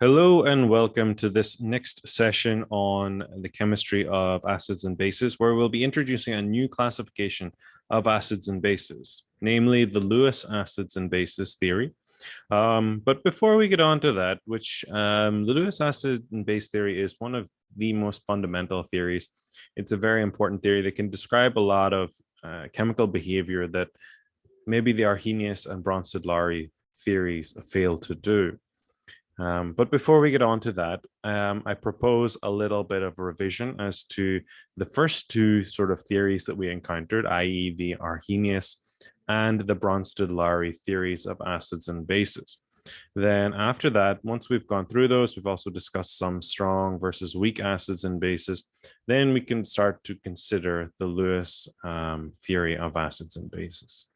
Hello and welcome to this next session on the chemistry of acids and bases, where we'll be introducing a new classification of acids and bases, namely the Lewis acids and bases theory. But before we get on to that, the Lewis acid and base theory is one of the most fundamental theories. It's a very important theory that can describe a lot of chemical behavior that maybe the Arrhenius and Bronsted-Lowry theories fail to do. But before we get on to that, I propose a little bit of a revision as to the first two sort of theories that we encountered, i.e. the Arrhenius and the Bronsted-Lowry theories of acids and bases. Then after that, once we've gone through those, we've also discussed some strong versus weak acids and bases. Then we can start to consider the Lewis theory of acids and bases.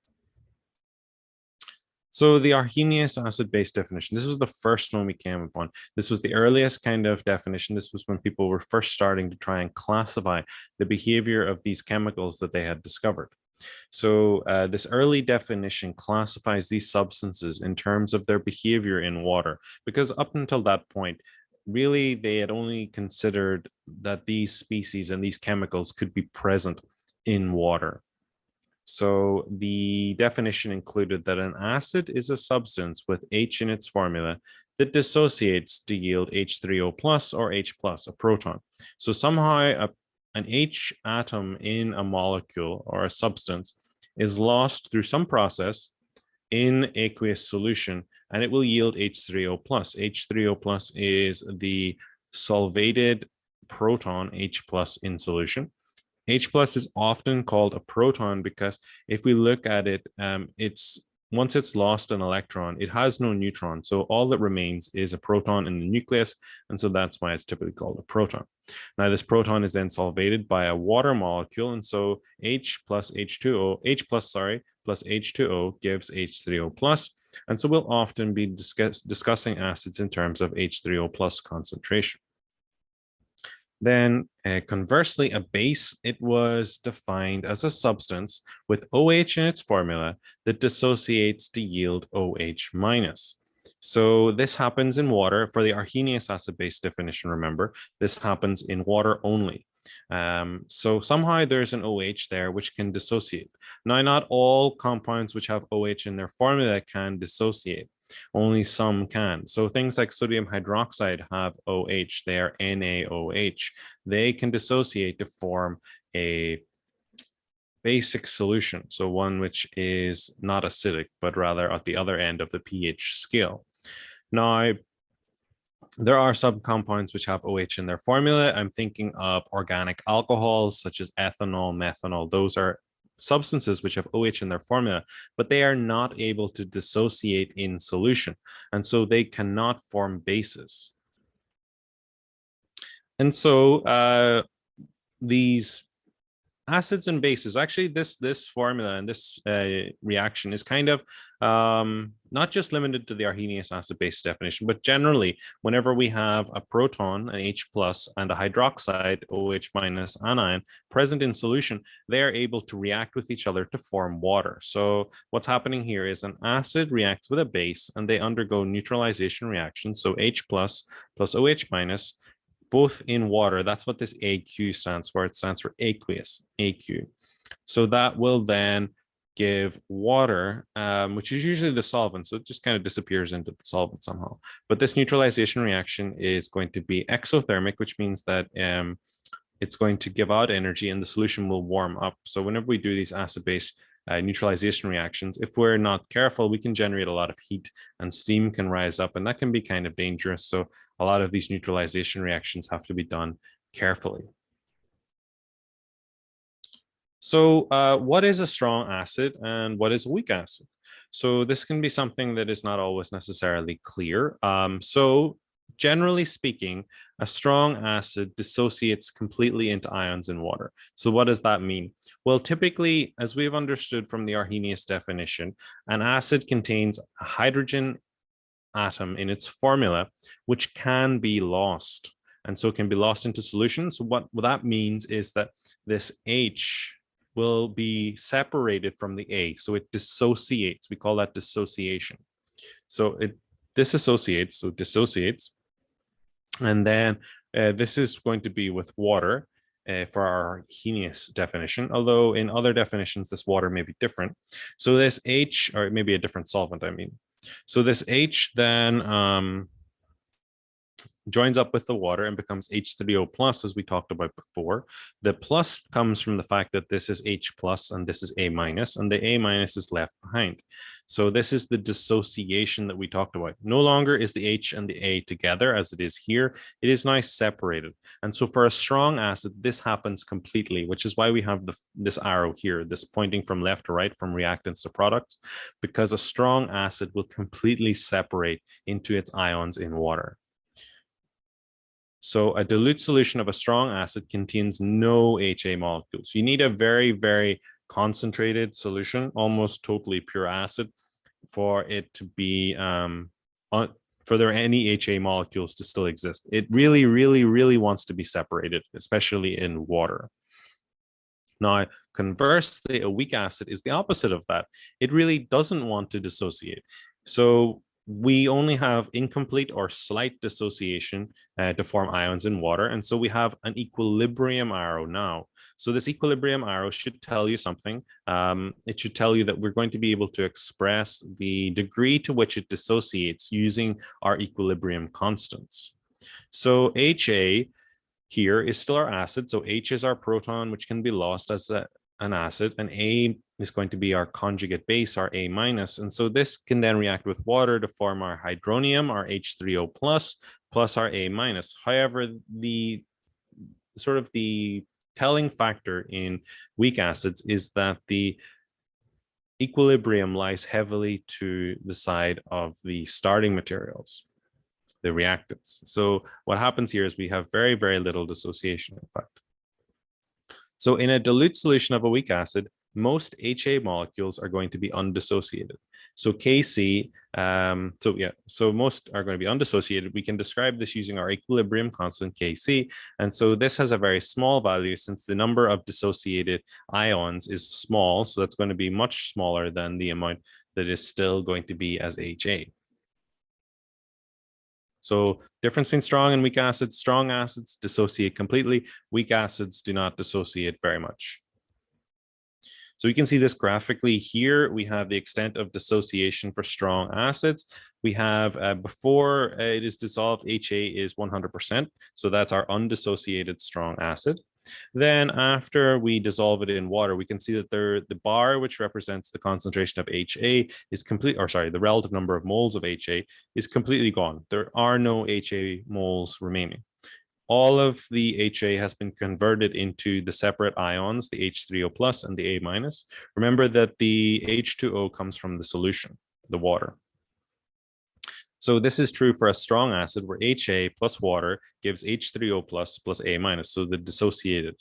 So the Arrhenius acid-base definition, this was the first one we came upon. This was the earliest kind of definition. This was when people were first starting to try and classify the behavior of these chemicals that they had discovered. So this early definition classifies these substances in terms of their behavior in water, because up until that point, really they had only considered that these species and these chemicals could be present in water. So the definition included that an acid is a substance with H in its formula that dissociates to yield H3O plus or H plus, a proton. So somehow an H atom in a molecule or a substance is lost through some process in aqueous solution, and it will yield H3O plus. H3O plus is the solvated proton H plus in solution. H plus is often called a proton because if we look at it, once it's lost an electron, it has no neutron. So all that remains is a proton in the nucleus. And so that's why it's typically called a proton. Now, this proton is then solvated by a water molecule. And so H plus H2O, H plus, sorry, plus H2O gives H3O plus. And so we'll often be discussing acids in terms of H3O plus concentration. Then conversely, a base, it was defined as a substance with OH in its formula that dissociates to yield OH minus. So this happens in water. For the Arrhenius acid-base definition, remember, this happens in water only. So somehow there's an OH there which can dissociate. Now, not all compounds which have OH in their formula can dissociate. Only some can. So things like sodium hydroxide have OH, they are NaOH. They can dissociate to form a basic solution, so one which is not acidic, but rather at the other end of the pH scale. Now, there are some compounds which have OH in their formula. I'm thinking of organic alcohols such as ethanol, methanol. Those are substances which have OH in their formula, but they are not able to dissociate in solution. And so they cannot form bases. And so these acids and bases, actually this formula and this reaction is kind of not just limited to the Arrhenius acid-base definition, but generally whenever we have a proton, an H plus, and a hydroxide, OH minus anion present in solution, they are able to react with each other to form water. So what's happening here is an acid reacts with a base and they undergo neutralization reactions. So H plus OH minus, both in water. That's what this AQ stands for. It stands for aqueous, AQ. So that will then give water, which is usually the solvent. So it just kind of disappears into the solvent somehow. But this neutralization reaction is going to be exothermic, which means that it's going to give out energy and the solution will warm up. So whenever we do these acid-base neutralization reactions, if we're not careful, we can generate a lot of heat and steam can rise up, and that can be kind of dangerous. So a lot of these neutralization reactions have to be done carefully. So what is a strong acid and what is a weak acid? So this can be something that is not always necessarily clear. So generally speaking, a strong acid dissociates completely into ions in water. So what does that mean? Well, typically, as we've understood from the Arrhenius definition, an acid contains a hydrogen atom in its formula, which can be lost. And so it can be lost into solution. So what that means is that this H will be separated from the A. So it dissociates. We call that dissociation. So it disassociates, so dissociates, And then this is going to be with water for our Arrhenius definition, although in other definitions, this water may be different. So this H, or maybe a different solvent, I mean. So this H then joins up with the water and becomes H3O plus, as we talked about before. The plus comes from the fact that this is H plus and this is A minus, and the A minus is left behind. So this is the dissociation that we talked about. No longer is the H and the A together as it is here. It is now separated. And so for a strong acid, this happens completely, which is why we have this arrow here, this pointing from left to right from reactants to products, because a strong acid will completely separate into its ions in water. So a dilute solution of a strong acid contains no HA molecules. You need a very, very concentrated solution, almost totally pure acid, for it to be, for there any HA molecules to still exist. It really, really, really wants to be separated, especially in water. Now, conversely, a weak acid is the opposite of that. It really doesn't want to dissociate. So we only have incomplete or slight dissociation to form ions in water. And so we have an equilibrium arrow now. So this equilibrium arrow should tell you something. It should tell you that we're going to be able to express the degree to which it dissociates using our equilibrium constants. So HA here is still our acid. So H is our proton, which can be lost as an acid, and A is going to be our conjugate base, our A minus. And so this can then react with water to form our hydronium, our H3O plus our A minus. However, the telling factor in weak acids is that the equilibrium lies heavily to the side of the starting materials, the reactants. So what happens here is we have very, very little dissociation, in fact. So in a dilute solution of a weak acid, most HA molecules are going to be undissociated. So Kc, so most are going to be undissociated. We can describe this using our equilibrium constant Kc. And so this has a very small value since the number of dissociated ions is small. So that's going to be much smaller than the amount that is still going to be as HA. So difference between strong and weak acids: strong acids dissociate completely, weak acids do not dissociate very much. So you can see this graphically here. We have the extent of dissociation for strong acids. We have before it is dissolved, HA is 100%. So that's our undissociated strong acid. Then after we dissolve it in water, we can see that the bar, which represents the concentration of HA, is the relative number of moles of HA is completely gone. There are no HA moles remaining. All of the HA has been converted into the separate ions, the H3O plus and the A minus. Remember that the H2O comes from the solution, the water. So this is true for a strong acid where HA plus water gives H3O plus A minus, so the dissociated.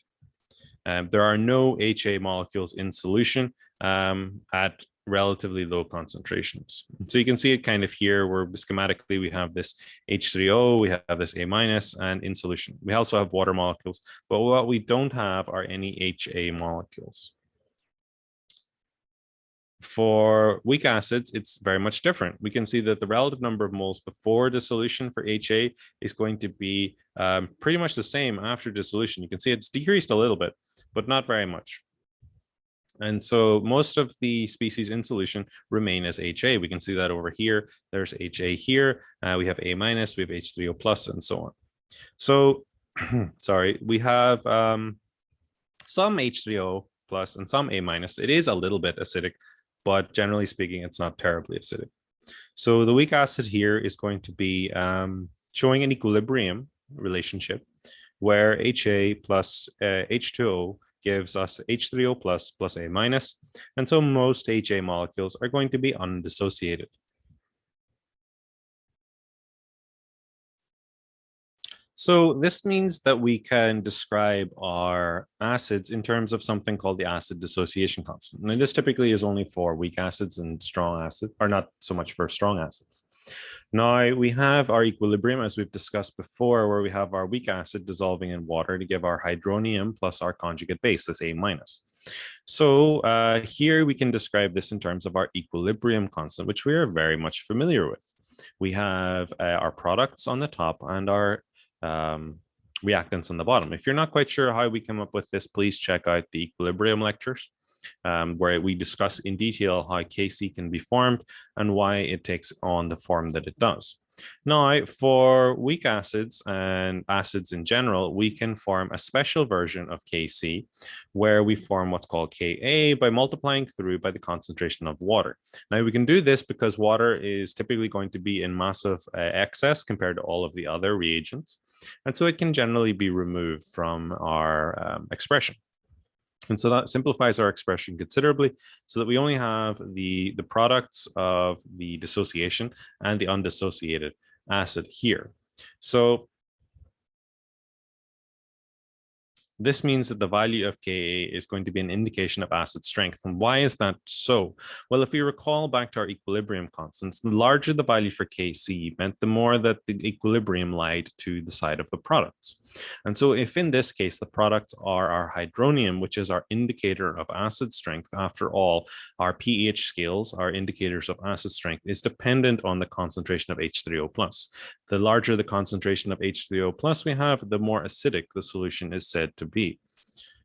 There are no HA molecules in solution at relatively low concentrations. So you can see it kind of here where schematically we have this H3O, we have this A minus, and in solution. We also have water molecules, but what we don't have are any HA molecules. For weak acids, it's very much different. We can see that the relative number of moles before dissolution for HA is going to be pretty much the same after dissolution. You can see it's decreased a little bit, but not very much. And so most of the species in solution remain as HA. We can see that over here. There's HA here. We have A minus, we have H3O plus, and so on. So, sorry, we have some H3O plus and some A minus. It is a little bit acidic, but generally speaking, it's not terribly acidic. So the weak acid here is going to be showing an equilibrium relationship where HA plus H2O gives us H3O plus A minus. And so most HA molecules are going to be undissociated. So this means that we can describe our acids in terms of something called the acid dissociation constant. And this typically is only for weak acids and strong acids, or not so much for strong acids. Now we have our equilibrium, as we've discussed before, where we have our weak acid dissolving in water to give our hydronium plus our conjugate base, this A minus. So here we can describe this in terms of our equilibrium constant, which we are very much familiar with. We have our products on the top and our reactants on the bottom. If you're not quite sure how we come up with this, please check out the equilibrium lectures, where we discuss in detail how Kc can be formed and why it takes on the form that it does. Now, for weak acids and acids in general, we can form a special version of Kc where we form what's called Ka by multiplying through by the concentration of water. Now, we can do this because water is typically going to be in massive excess compared to all of the other reagents. And so it can generally be removed from our expression. And so that simplifies our expression considerably so that we only have the products of the dissociation and the undissociated acid here. So this means that the value of Ka is going to be an indication of acid strength. And why is that so? Well, if we recall back to our equilibrium constants, the larger the value for Kc meant the more that the equilibrium lied to the side of the products. And so if in this case, the products are our hydronium, which is our indicator of acid strength, after all, our pH scales, our indicators of acid strength, is dependent on the concentration of H3O+. The larger the concentration of H3O+ we have, the more acidic the solution is said to be.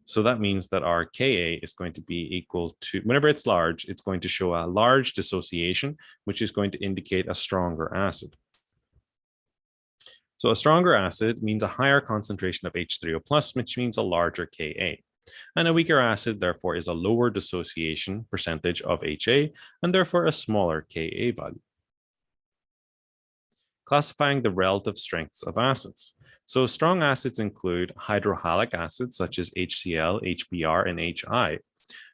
So that means that our Ka is going to be equal to, whenever it's large, it's going to show a large dissociation, which is going to indicate a stronger acid. So a stronger acid means a higher concentration of H3O+, which means a larger Ka. And a weaker acid, therefore, is a lower dissociation percentage of Ha, and therefore a smaller Ka value. Classifying the relative strengths of acids. So strong acids include hydroholic acids such as HCl, HBr, and HI.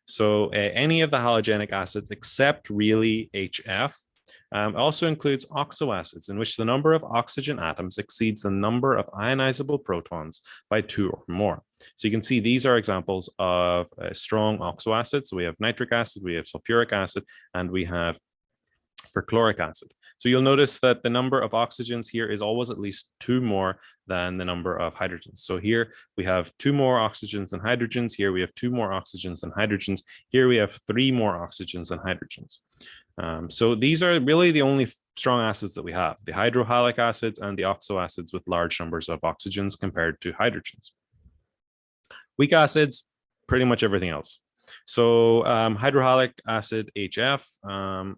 So any of the halogenic acids except really HF also includes oxoacids, in which the number of oxygen atoms exceeds the number of ionizable protons by 2 or more. So you can see these are examples of strong oxoacids. So we have nitric acid, we have sulfuric acid, and we have perchloric acid. So you'll notice that the number of oxygens here is always at least 2 more than the number of hydrogens. So here we have 2 more oxygens than hydrogens. Here we have 2 more oxygens than hydrogens. Here we have 3 more oxygens than hydrogens. So these are really the only strong acids that we have, the hydroholic acids and the oxoacids with large numbers of oxygens compared to hydrogens. Weak acids, pretty much everything else. So hydroholic acid, HF,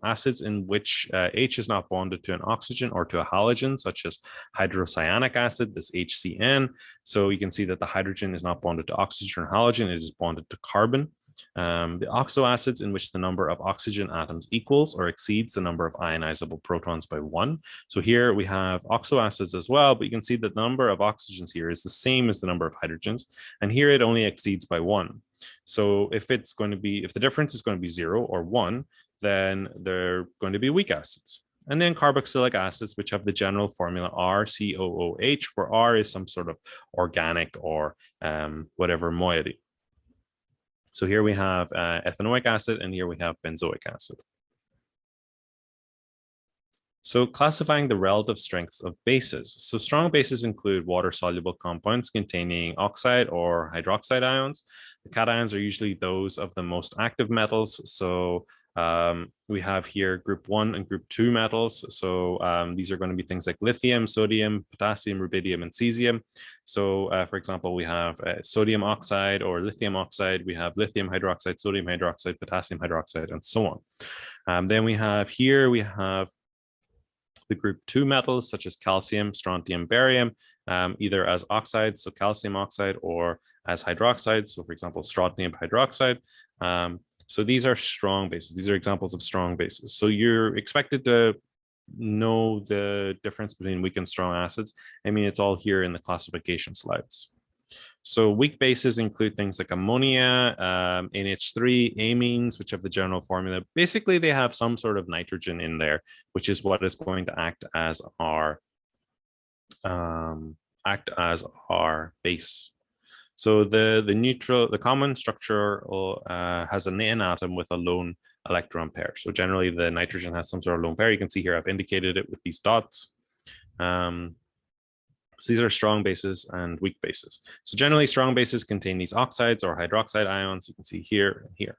acids in which H is not bonded to an oxygen or to a halogen, such as hydrocyanic acid, this HCN. So you can see that the hydrogen is not bonded to oxygen or halogen, it is bonded to carbon. The oxoacids in which the number of oxygen atoms equals or exceeds the number of ionizable protons by 1. So here we have oxoacids as well, but you can see that the number of oxygens here is the same as the number of hydrogens, and here it only exceeds by 1. So if the difference is going to be 0 or 1, then they're going to be weak acids. And then carboxylic acids, which have the general formula RCOOH, where R is some sort of organic or whatever moiety. So here we have ethanoic acid, and here we have benzoic acid. So classifying the relative strengths of bases. So strong bases include water-soluble compounds containing oxide or hydroxide ions. The cations are usually those of the most active metals. So we have here group 1 and group 2 metals. So these are going to be things like lithium, sodium, potassium, rubidium, and cesium. So for example, we have sodium oxide or lithium oxide. We have lithium hydroxide, sodium hydroxide, potassium hydroxide, and so on. Then we have the group 2 metals such as calcium, strontium, barium, either as oxides, so calcium oxide, or as hydroxides, so for example, strontium hydroxide. So these are strong bases. These are examples of strong bases. So you're expected to know the difference between weak and strong acids. I mean, it's all here in the classification slides. So weak bases include things like ammonia, NH3, amines, which have the general formula. Basically, they have some sort of nitrogen in there, which is what is going to act as our base. So the common structure has an N atom with a lone electron pair. So generally, the nitrogen has some sort of lone pair. You can see here I've indicated it with these dots. So these are strong bases and weak bases. So generally, strong bases contain these oxides or hydroxide ions. You can see here and here.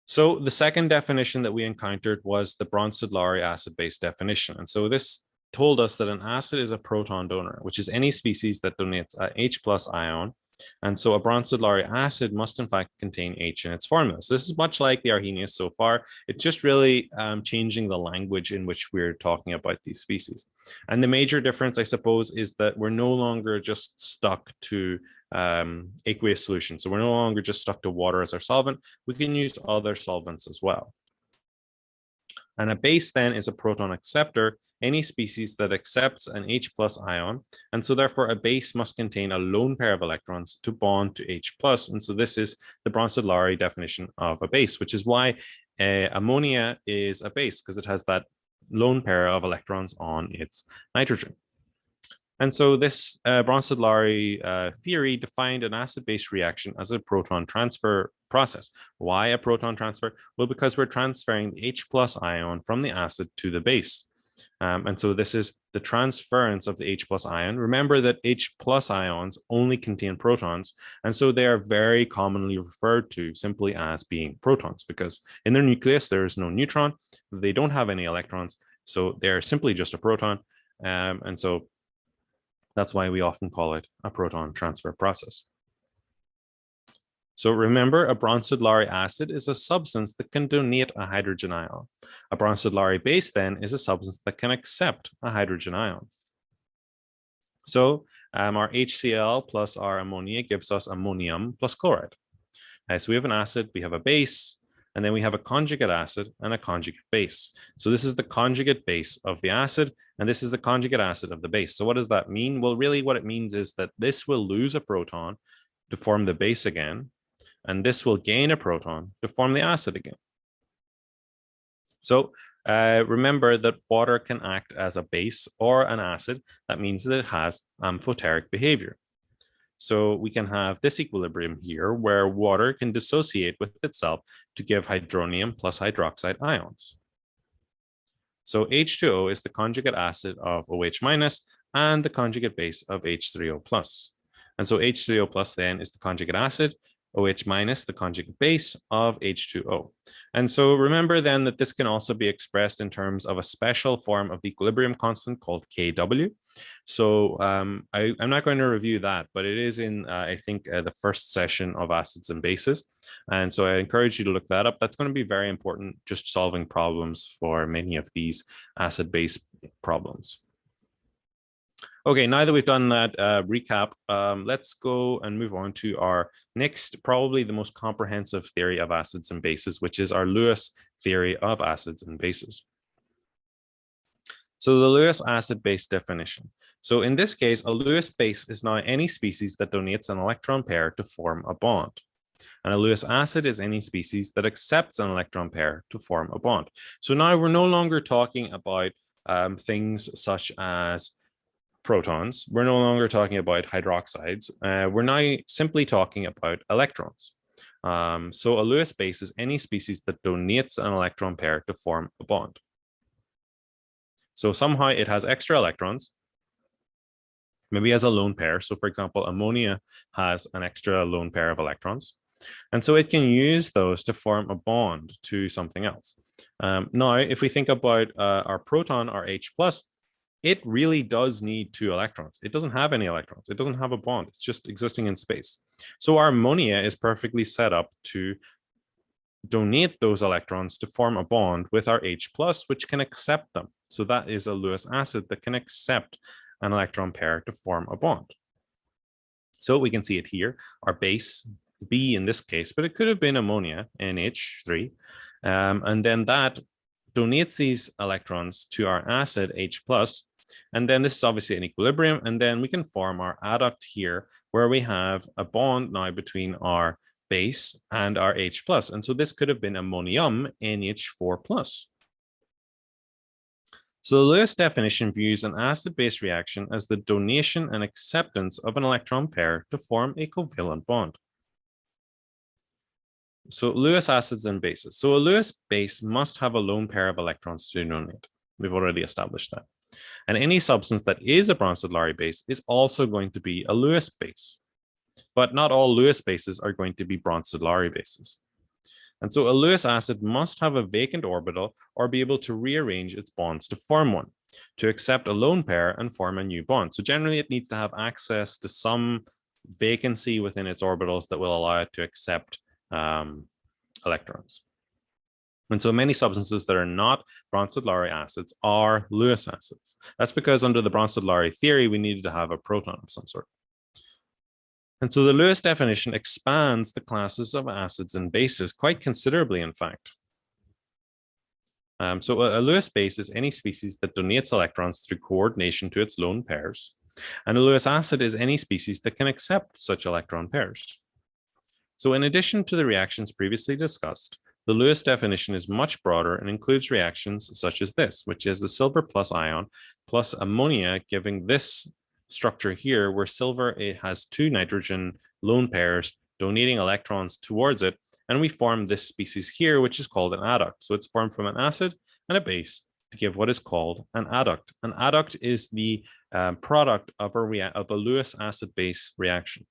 So the second definition that we encountered was the Bronsted-Lowry acid-base definition. And so this told us that an acid is a proton donor, which is any species that donates a H+ ion. And so a Bronsted-Lowry acid must in fact contain H in its formula. So this is much like the Arrhenius so far. It's just really changing the language in which we're talking about these species. And the major difference, I suppose, is that we're no longer just stuck to aqueous solution. So we're no longer just stuck to water as our solvent. We can use other solvents as well. And a base then is a proton acceptor, any species that accepts an H+ ion. And so therefore a base must contain a lone pair of electrons to bond to H+. And so this is the Bronsted-Lowry definition of a base, which is why ammonia is a base, because it has that lone pair of electrons on its nitrogen. And so this Bronsted-Lowry theory defined an acid-base reaction as a proton transfer process. Why a proton transfer? Well, because we're transferring the H+ ion from the acid to the base. And so this is the transference of the H+ ion. Remember that H+ ions only contain protons, and so they are very commonly referred to simply as being protons, because in their nucleus there is no neutron, they don't have any electrons, so they're simply just a proton. And so that's why we often call it a proton transfer process. So remember, a Bronsted-Lowry acid is a substance that can donate a hydrogen ion. A Bronsted-Lowry base then is a substance that can accept a hydrogen ion. So our HCl plus our ammonia gives us ammonium plus chloride. So we have an acid, we have a base, and then we have a conjugate acid and a conjugate base. So this is the conjugate base of the acid, and this is the conjugate acid of the base. So what does that mean? Well, really what it means is that this will lose a proton to form the base again, and this will gain a proton to form the acid again. So remember that water can act as a base or an acid. That means that it has amphoteric behavior. So we can have this equilibrium here where water can dissociate with itself to give hydronium plus hydroxide ions. So H2O is the conjugate acid of OH minus and the conjugate base of H3O plus. And so H3O plus then is the conjugate acid, OH minus the conjugate base of H2O. And so remember then that this can also be expressed in terms of a special form of the equilibrium constant called Kw. So I'm not going to review that, but it is in, I think, the first session of acids and bases. And so I encourage you to look that up. That's going to be very important, just solving problems for many of these acid-base problems. Okay, now that we've done that recap, let's go and move on to our next, probably the most comprehensive theory of acids and bases, which is our Lewis theory of acids and bases. So the Lewis acid-base definition. So in this case, a Lewis base is now any species that donates an electron pair to form a bond. And a Lewis acid is any species that accepts an electron pair to form a bond. So now we're no longer talking about things such as protons. We're no longer talking about hydroxides. We're now simply talking about electrons. So a Lewis base is any species that donates an electron pair to form a bond. So somehow it has extra electrons, maybe as a lone pair. So for example, ammonia has an extra lone pair of electrons. And so it can use those to form a bond to something else. Now, if we think about our proton, our H+, it really does need 2 electrons. It doesn't have any electrons. It doesn't have a bond. It's just existing in space. So our ammonia is perfectly set up to donate those electrons to form a bond with our H+, which can accept them. So that is a Lewis acid that can accept an electron pair to form a bond. So we can see it here, our base, B in this case, but it could have been ammonia, NH3. And then that donates these electrons to our acid H+, and then this is obviously an equilibrium, and then we can form our adduct here where we have a bond now between our base and our H+, and so this could have been ammonium NH4+. So the Lewis definition views an acid-base reaction as the donation and acceptance of an electron pair to form a covalent bond. So Lewis acids and bases. So a Lewis base must have a lone pair of electrons to donate. We've already established that. And any substance that is a Bronsted-Lowry base is also going to be a Lewis base. But not all Lewis bases are going to be Bronsted-Lowry bases. And so a Lewis acid must have a vacant orbital or be able to rearrange its bonds to form one, to accept a lone pair and form a new bond. So generally it needs to have access to some vacancy within its orbitals that will allow it to accept electrons. And so many substances that are not Bronsted-Lowry acids are Lewis acids. That's because under the Bronsted-Lowry theory, we needed to have a proton of some sort. And so the Lewis definition expands the classes of acids and bases quite considerably, in fact. So a Lewis base is any species that donates electrons through coordination to its lone pairs. And a Lewis acid is any species that can accept such electron pairs. So in addition to the reactions previously discussed, the Lewis definition is much broader and includes reactions such as this, which is the silver plus ion plus ammonia, giving this structure here where silver, it has two nitrogen lone pairs donating electrons towards it. And we form this species here, which is called an adduct. So it's formed from an acid and a base to give what is called an adduct. An adduct is the product of a Lewis acid base reaction.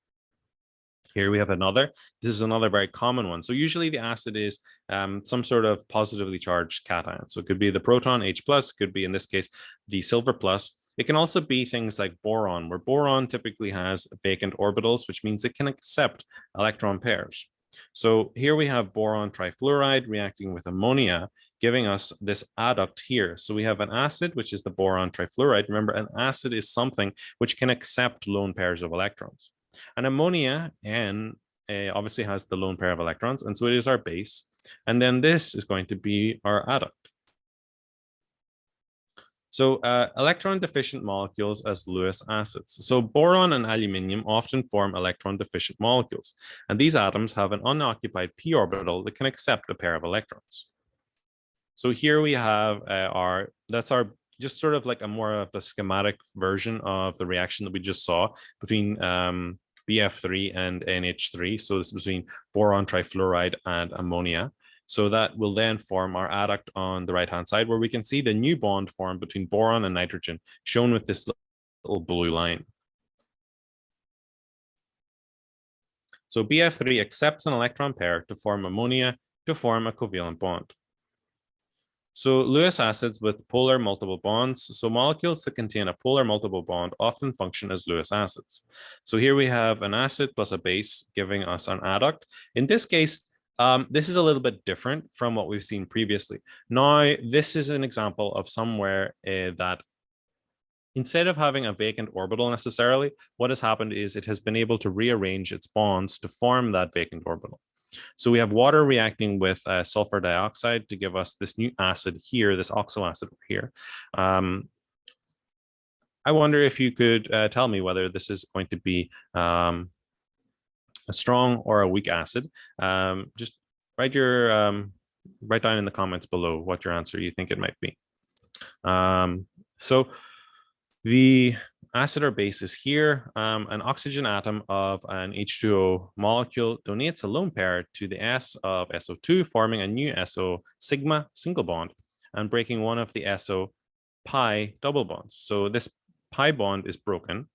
Here we have another. This is another very common one. So usually the acid is some sort of positively charged cation. So it could be the proton H+, could be in this case the silver plus. It can also be things like boron, where boron typically has vacant orbitals, which means it can accept electron pairs. So here we have boron trifluoride reacting with ammonia, giving us this adduct here. So we have an acid, which is the boron trifluoride. Remember, an acid is something which can accept lone pairs of electrons. And ammonia, N, obviously has the lone pair of electrons, and so it is our base. And then this is going to be our adduct. So electron deficient molecules as Lewis acids. So boron and aluminium often form electron deficient molecules, and these atoms have an unoccupied p orbital that can accept a pair of electrons. So here we have that's our just sort of like a more of a schematic version of the reaction that we just saw between BF3 and NH3. So this is between boron trifluoride and ammonia. So that will then form our adduct on the right-hand side, where we can see the new bond formed between boron and nitrogen, shown with this little blue line. So BF3 accepts an electron pair to form ammonia to form a covalent bond. So Lewis acids with polar multiple bonds. So molecules that contain a polar multiple bond often function as Lewis acids. So here we have an acid plus a base giving us an adduct. In this case, this is a little bit different from what we've seen previously. Now, this is an example of somewhere that instead of having a vacant orbital necessarily, what has happened is it has been able to rearrange its bonds to form that vacant orbital. So we have water reacting with sulfur dioxide to give us this new acid here, this oxo acid here. I wonder if you could tell me whether this is going to be a strong or a weak acid. Just write down in the comments below what your answer you think it might be. So the acid or base is here. An oxygen atom of an H2O molecule donates a lone pair to the S of SO2, forming a new SO sigma single bond and breaking one of the SO pi double bonds. So this pi bond is broken.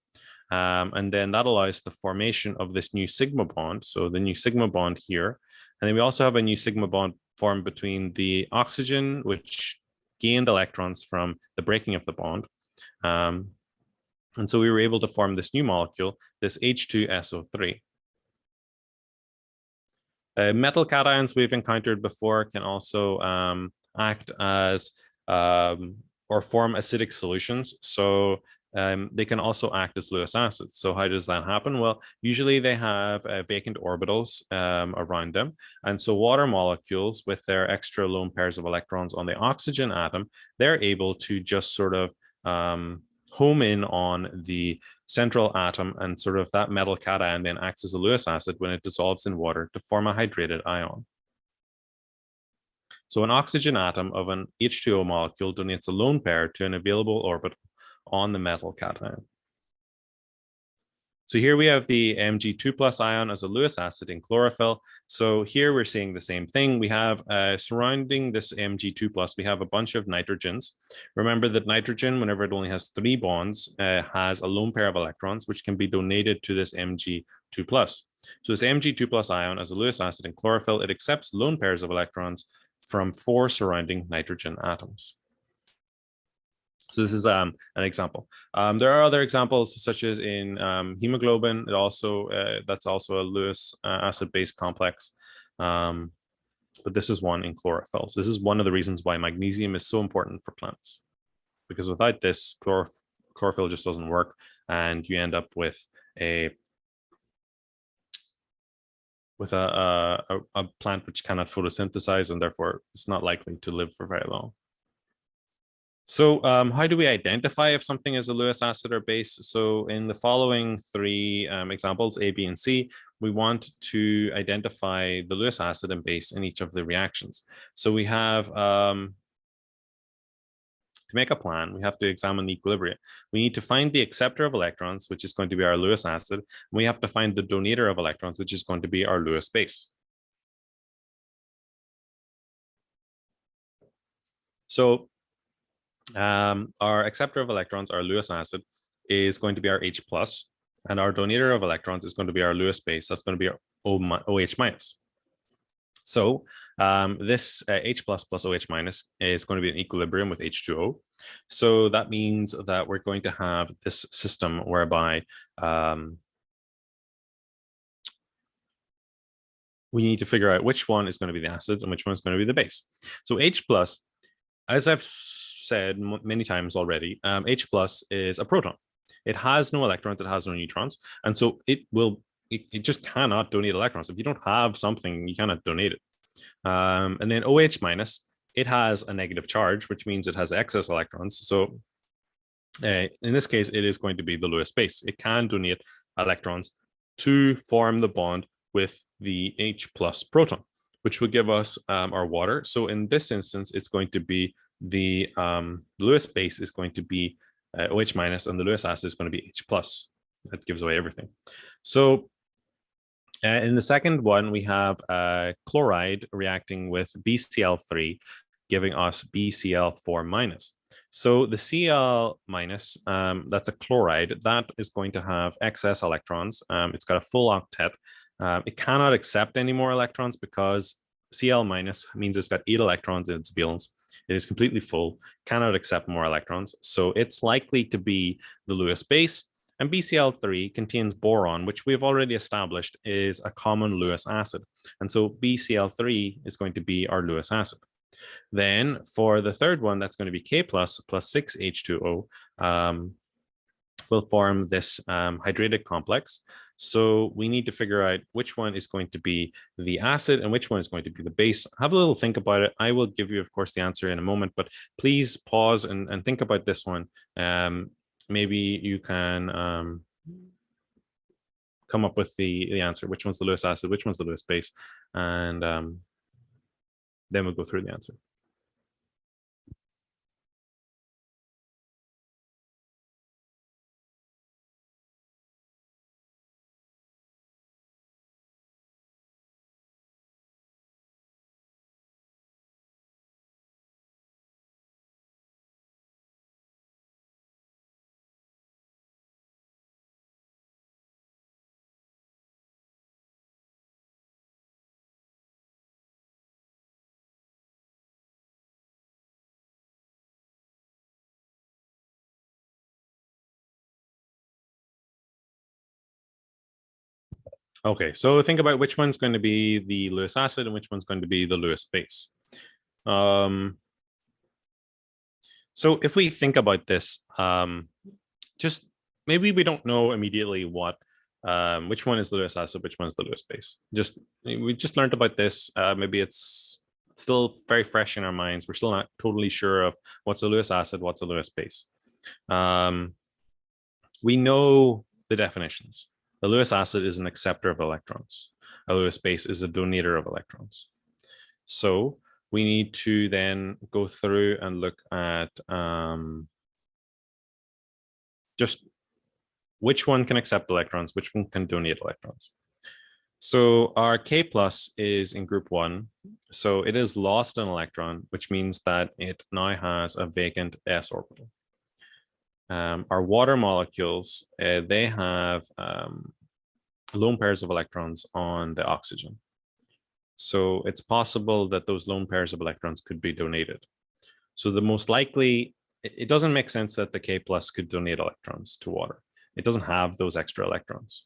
And then that allows the formation of this new sigma bond. So the new sigma bond here. And then we also have a new sigma bond formed between the oxygen, which gained electrons from the breaking of the bond. And so we were able to form this new molecule, this H2SO3. Metal cations we've encountered before can also act as or form acidic solutions. So they can also act as Lewis acids. So how does that happen? Well, usually they have vacant orbitals around them. And so water molecules with their extra lone pairs of electrons on the oxygen atom, they're able to just sort of home in on the central atom, and sort of that metal cation then acts as a Lewis acid when it dissolves in water to form a hydrated ion. So an oxygen atom of an H2O molecule donates a lone pair to an available orbital on the metal cation. So here we have the Mg2 plus ion as a Lewis acid in chlorophyll. So here we're seeing the same thing. We have surrounding this Mg2 plus, we have a bunch of nitrogens. Remember that nitrogen, whenever it only has 3 bonds, has a lone pair of electrons, which can be donated to this Mg2 plus. So this Mg2 plus ion as a Lewis acid in chlorophyll, it accepts lone pairs of electrons from 4 surrounding nitrogen atoms. So this is an example. There are other examples, such as in hemoglobin. It also that's also a Lewis acid-base complex. But this is one in chlorophyll. So this is one of the reasons why magnesium is so important for plants, because without this, chlorophyll just doesn't work, and you end up with a plant which cannot photosynthesize, and therefore it's not likely to live for very long. So how do we identify if something is a Lewis acid or base? So in the following 3 examples, A, B, and C, we want to identify the Lewis acid and base in each of the reactions. So we have, to make a plan, we have to examine the equilibria. We need to find the acceptor of electrons, which is going to be our Lewis acid. We have to find the donator of electrons, which is going to be our Lewis base. So our acceptor of electrons, our Lewis acid, is going to be our H plus, and our donator of electrons is going to be our Lewis base. That's going to be our OH minus. So this H plus plus OH minus is going to be in equilibrium with H2O. So that means that we're going to have this system whereby we need to figure out which one is going to be the acid and which one is going to be the base. So H plus, as I've said many times already, H plus is a proton. It has no electrons, it has no neutrons, and so it just cannot donate electrons. If you don't have something, you cannot donate it. And then OH minus, it has a negative charge, which means it has excess electrons. So in this case, it is going to be the Lewis base. It can donate electrons to form the bond with the H plus proton, which will give us our water. So in this instance, it's going to be the Lewis base is going to be OH minus, and the Lewis acid is going to be H plus. That gives away everything. So in the second one, we have chloride reacting with BCl3, giving us BCl4 minus. So the Cl minus, that's a chloride, that is going to have excess electrons. It's got a full octet. It cannot accept any more electrons because Cl minus means it's got 8 electrons in its valence. It is completely full, cannot accept more electrons. So it's likely to be the Lewis base. And BCl3 contains boron, which we've already established is a common Lewis acid. And so BCl3 is going to be our Lewis acid. Then for the third one, that's going to be K plus 6 H2O, will form this hydrated complex. So we need to figure out which one is going to be the acid and which one is going to be the base. Have a little think about it. I will give you, of course, the answer in a moment, but please pause and think about this one. Maybe you can come up with the answer. Which one's the Lewis acid? Which one's the Lewis base? And then we'll go through the answer. Okay, so think about which one's going to be the Lewis acid and which one's going to be the Lewis base. So if we think about this, just maybe we don't know immediately what which one is the Lewis acid, which one is the Lewis base. We just learned about this. Maybe it's still very fresh in our minds. We're still not totally sure of what's a Lewis acid, what's a Lewis base. We know the definitions. The Lewis acid is an acceptor of electrons. A Lewis base is a donator of electrons. So we need to then go through and look at just which one can accept electrons, which one can donate electrons. So our K plus is in group 1. So it has lost an electron, which means that it now has a vacant s orbital. Our water molecules, they have lone pairs of electrons on the oxygen. So it's possible that those lone pairs of electrons could be donated. So the most likely, it doesn't make sense that the K plus could donate electrons to water. It doesn't have those extra electrons.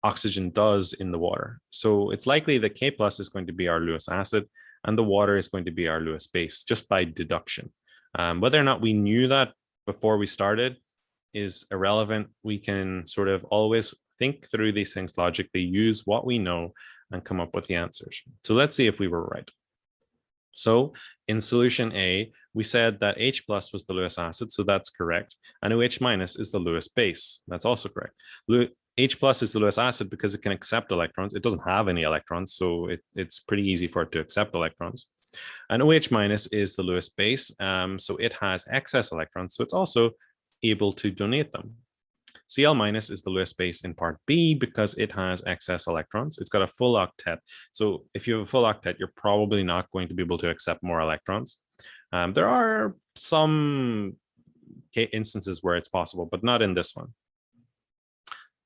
Oxygen does in the water. So it's likely that K plus is going to be our Lewis acid and the water is going to be our Lewis base, just by deduction. Whether or not we knew that before we started is irrelevant. We can sort of always think through these things logically, use what we know, and come up with the answers. So let's see if we were right. So in solution A, we said that H plus was the Lewis acid, so that's correct. And OH minus is the Lewis base. That's also correct. H plus is the Lewis acid because it can accept electrons. It doesn't have any electrons, so it's pretty easy for it to accept electrons. And OH minus is the Lewis base, so it has excess electrons, so it's also able to donate them. Cl minus is the Lewis base in part B because it has excess electrons. It's got a full octet. So if you have a full octet, you're probably not going to be able to accept more electrons. There are some instances where it's possible, but not in this one.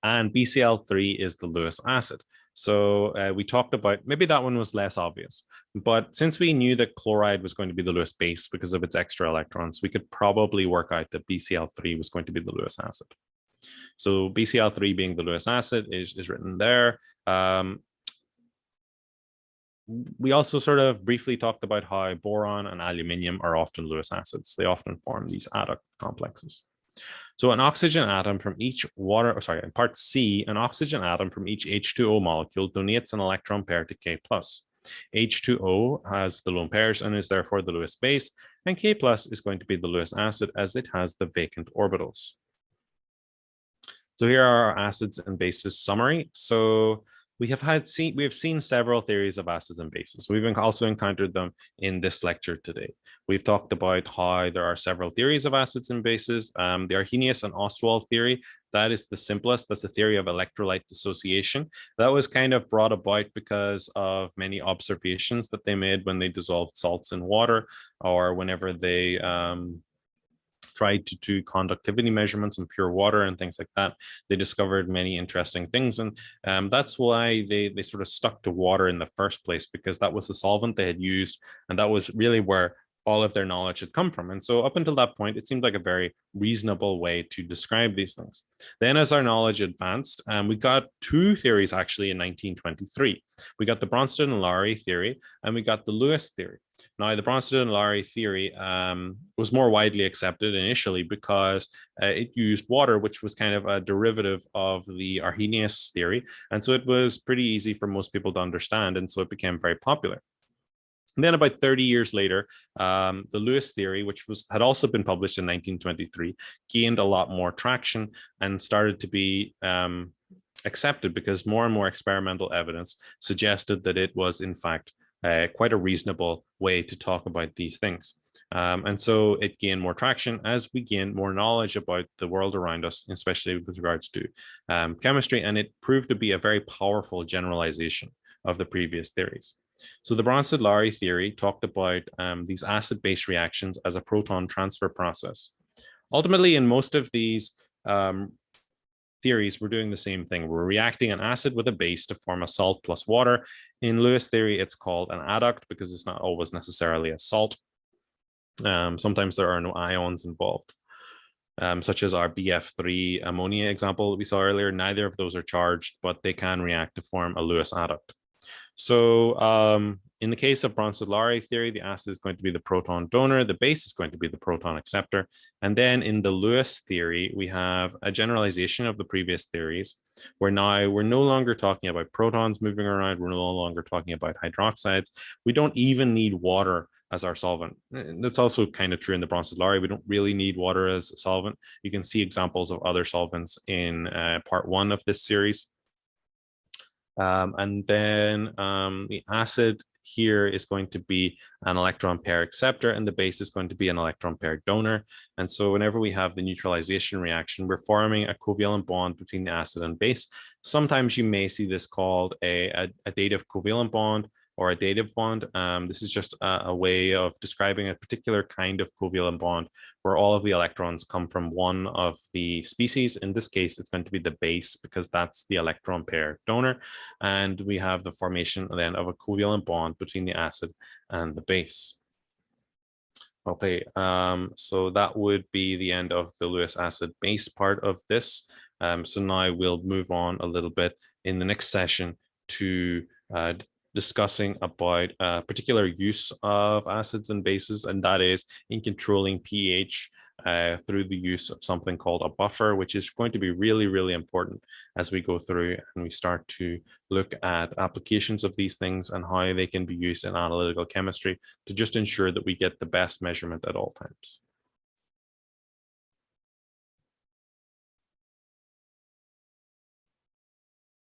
And BCl3 is the Lewis acid. So we talked about, maybe that one was less obvious, but since we knew that chloride was going to be the Lewis base because of its extra electrons, we could probably work out that BCl3 was going to be the Lewis acid. So BCl3 being the Lewis acid is written there. We also sort of briefly talked about how boron and aluminium are often Lewis acids. They often form these adduct complexes. So an oxygen atom from each in part C, an oxygen atom from each H2O molecule donates an electron pair to K plus. H2O has the lone pairs and is therefore the Lewis base, and K plus is going to be the Lewis acid as it has the vacant orbitals. So here are our acids and bases summary. So we have seen several theories of acids and bases. We've also encountered them in this lecture today. We've talked about how there are several theories of acids and bases. The Arrhenius and Ostwald theory, that is the simplest. That's the theory of electrolyte dissociation. That was kind of brought about because of many observations that they made when they dissolved salts in water, or whenever they tried to do conductivity measurements in pure water and things like that. They discovered many interesting things. And that's why they sort of stuck to water in the first place, because that was the solvent they had used. And that was really where all of their knowledge had come from. And so up until that point, it seemed like a very reasonable way to describe these things. Then as our knowledge advanced, we got two theories actually in 1923. We got the Bronsted-Lowry theory and we got the Lewis theory. Now, the Bronsted-Lowry theory was more widely accepted initially because it used water, which was kind of a derivative of the Arrhenius theory. And so it was pretty easy for most people to understand. And so it became very popular. And then about 30 years later, the Lewis theory, which had also been published in 1923, gained a lot more traction and started to be accepted because more and more experimental evidence suggested that it was, in fact, quite a reasonable way to talk about these things. And so it gained more traction as we gained more knowledge about the world around us, especially with regards to chemistry, and it proved to be a very powerful generalization of the previous theories. So the Bronsted-Lowry theory talked about these acid-base reactions as a proton transfer process. Ultimately, in most of these theories, we're doing the same thing. We're reacting an acid with a base to form a salt plus water. In Lewis theory, it's called an adduct because it's not always necessarily a salt. Sometimes there are no ions involved, such as our BF3 ammonia example that we saw earlier. Neither of those are charged, but they can react to form a Lewis adduct. So in the case of Bronsted-Lowry theory, the acid is going to be the proton donor, the base is going to be the proton acceptor. And then in the Lewis theory, we have a generalization of the previous theories, where now we're no longer talking about protons moving around, we're no longer talking about hydroxides. We don't even need water as our solvent. That's also kind of true in the Bronsted-Lowry. We don't really need water as a solvent. You can see examples of other solvents in part 1 of this series. And then the acid here is going to be an electron pair acceptor, and the base is going to be an electron pair donor. And so whenever we have the neutralization reaction, we're forming a covalent bond between the acid and base. Sometimes you may see this called a dative covalent bond or a dative bond. This is just a way of describing a particular kind of covalent bond where all of the electrons come from one of the species. In this case, it's going to be the base because that's the electron pair donor. And we have the formation then of a covalent bond between the acid and the base. Okay, so that would be the end of the Lewis acid base part of this. So now we'll move on a little bit in the next session to discussing about a particular use of acids and bases, and that is in controlling pH through the use of something called a buffer, which is going to be really, really important as we go through and we start to look at applications of these things and how they can be used in analytical chemistry to just ensure that we get the best measurement at all times.